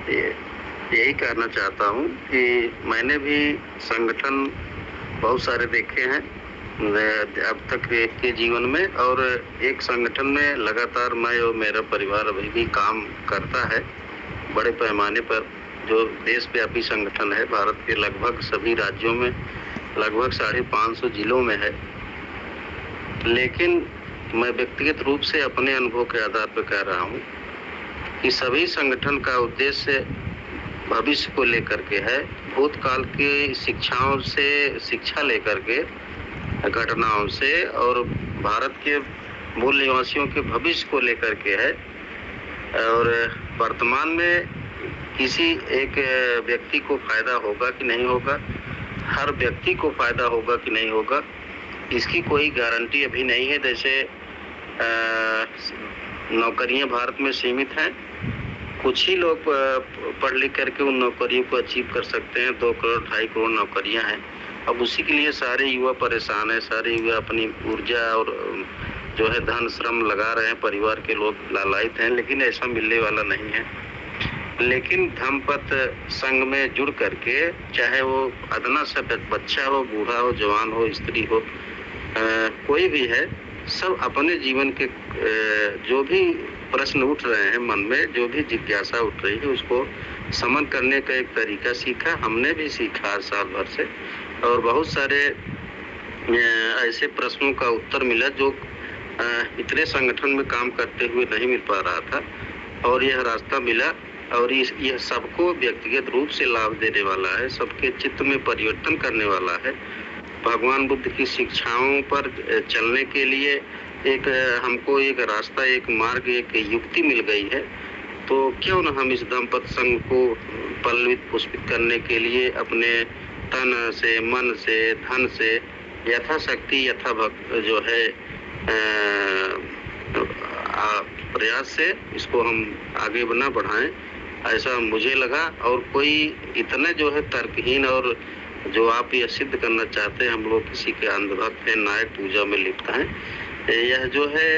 ये यही कहना चाहता हूँ कि मैंने भी संगठन बहुत सारे देखे हैं अब तक के जीवन में, और एक संगठन में लगातार मैं और मेरा परिवार अभी भी काम करता है बड़े पैमाने पर, जो देशव्यापी संगठन है। भारत के लगभग सभी राज्यों में, लगभग 550 जिलों में है। लेकिन मैं व्यक्तिगत रूप से अपने अनुभव के आधार पर कह रहा हूँ कि सभी संगठन का उद्देश्य भविष्य को लेकर के है, भूतकाल की शिक्षाओं से शिक्षा लेकर के, घटनाओं से, और भारत के मूल निवासियों के भविष्य को लेकर के है। और वर्तमान में किसी एक व्यक्ति को फायदा होगा कि नहीं होगा, हर व्यक्ति को फायदा होगा कि नहीं होगा, इसकी कोई गारंटी अभी नहीं है। जैसे नौकरियां भारत में सीमित हैं, कुछ ही लोग पढ़ लिख करके उन नौकरियों को अचीव कर सकते हैं। 2 करोड़ 2.5 करोड़ नौकरियां हैं। अब उसी के लिए सारे युवा परेशान हैं, सारे युवा अपनी ऊर्जा और जो है धन श्रम लगा रहे हैं, परिवार के लोग लालायित हैं, लेकिन ऐसा मिलने वाला नहीं है। लेकिन धम्मपथ संघ में जुड़ करके, चाहे वो अदना सा बच्चा हो, बूढ़ा हो, जवान हो, स्त्री हो, कोई भी है, सब अपने जीवन के जो भी प्रश्न उठ रहे हैं मन में, जो भी जिज्ञासा उठ रही है, उसको समन करने का एक तरीका सीखा। हमने भी सीखा साल भर से, और बहुत सारे ऐसे प्रश्नों का उत्तर मिला जो इतने संगठन में काम करते हुए नहीं मिल पा रहा था, और यह रास्ता मिला। और यह सबको व्यक्तिगत रूप से लाभ देने वाला है, सबके चित्त में परिवर्तन करने वाला है। भगवान बुद्ध की शिक्षाओं पर चलने के लिए एक हमको एक रास्ता, एक मार्ग, एक युक्ति मिल गई है। तो क्यों न हम इस धम्मपथ संघ को पल्लवित पुष्पित करने के लिए अपने तन से, मन से, धन से, यथाशक्ति यथाभक्त जो है प्रयास से इसको हम आगे बढ़ाएं, ऐसा मुझे लगा। और कोई इतने जो है तर्कहीन, और जो आप ये सिद्ध करना चाहते हैं हम लोग किसी के अंधभक्त हैं, नायक पूजा में लिप्त हैं, यह जो है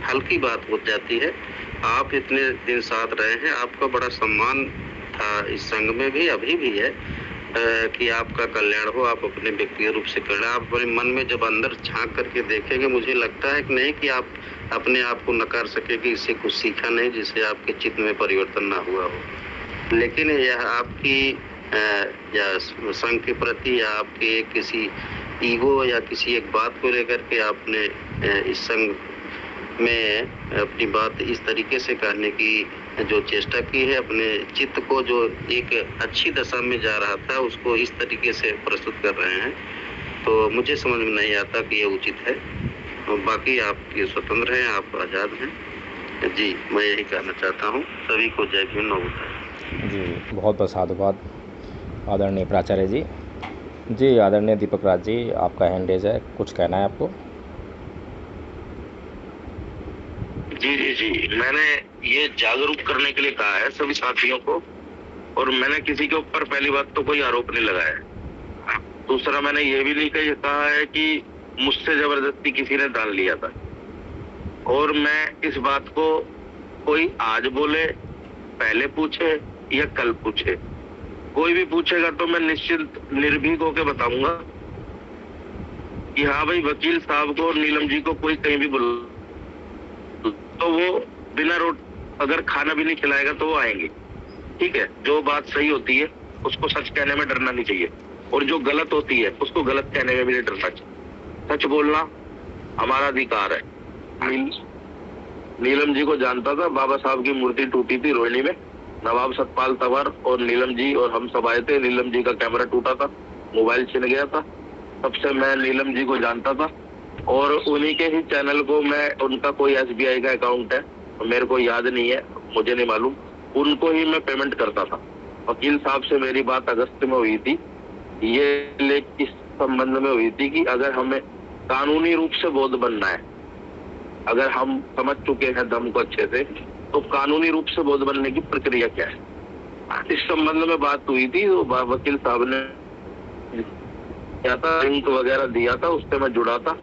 हल्की बात हो जाती है। आप इतने दिन साथ रहे हैं, आपका बड़ा सम्मान था इस संघ में भी, अभी भी है, कि आपका कल्याण हो। आप अपने व्यक्तिगत रूप से कल्याण, आप अपने मन में जब अंदर झांक करके देखेंगे, मुझे लगता है कि नहीं कि आप अपने आप को नकार सके कि इससे कुछ सीखा नहीं, जिससे आपके चित्त में परिवर्तन ना हुआ हो। लेकिन यह आपकी या संघ के प्रति, या आपके किसी ईगो या किसी एक बात को लेकर के आपने इस संघ में अपनी बात इस तरीके से कहने की जो चेष्टा की है, अपने चित्त को जो एक अच्छी दशा में जा रहा था उसको इस तरीके से प्रस्तुत कर रहे हैं, तो मुझे समझ में नहीं आता कि ये उचित है। बाकी आप ये स्वतंत्र हैं, आप आज़ाद हैं। जी, मैं यही कहना चाहता हूँ। सभी को जय भीम, नमस्कार। जी, बहुत बहुत साधुवाद आदरणीय प्राचार्य जी। जी, आदरणीय दीपक राज जी, आपका हैंड रेज है, कुछ कहना है आपको? जी, मैंने ये जागरूक करने के लिए कहा है सभी साथियों को, और मैंने किसी के ऊपर पहली बात तो कोई आरोप नहीं लगाया। दूसरा, मैंने ये भी नहीं कहा है कि मुझसे जबरदस्ती किसी ने दान लिया था। और मैं इस बात को कोई आज बोले, पहले पूछे या कल पूछे, कोई भी पूछेगा तो मैं निश्चित निर्भीक होकर बताऊंगा कि हाँ भाई, वकील साहब को, नीलम जी को कोई कहीं भी बुला तो वो बिना अगर खाना भी नहीं खिलाएगा तो वो आएंगे। ठीक है, जो बात सही होती है उसको सच कहने में डरना नहीं चाहिए, और जो गलत होती है उसको गलत कहने में भी नहीं डरना चाहिए। सच बोलना हमारा अधिकार है। नीलम जी को जानता था, बाबा साहब की मूर्ति टूटी थी रोहिणी में, नवाब सतपाल तंवर और नीलम जी और हम सब आए थे। नीलम जी का कैमरा टूटा था, मोबाइल छिन गया था, तब से मैं नीलम जी को जानता था, और उन्हीं के ही चैनल को मैं, उनका कोई SBI का अकाउंट है, मेरे को याद नहीं है, मुझे नहीं मालूम, उनको ही मैं पेमेंट करता था। वकील साहब से मेरी बात अगस्त में हुई थी, ये इस संबंध में हुई थी कि अगर हमें कानूनी रूप से बौद्ध बनना है, अगर हम समझ चुके हैं धम्म को अच्छे से, तो कानूनी रूप से बौद्ध बनने की प्रक्रिया क्या है, इस संबंध में बात हुई थी। तो वकील साहब ने लिंक वगैरह दिया था, उससे मैं जुड़ा था।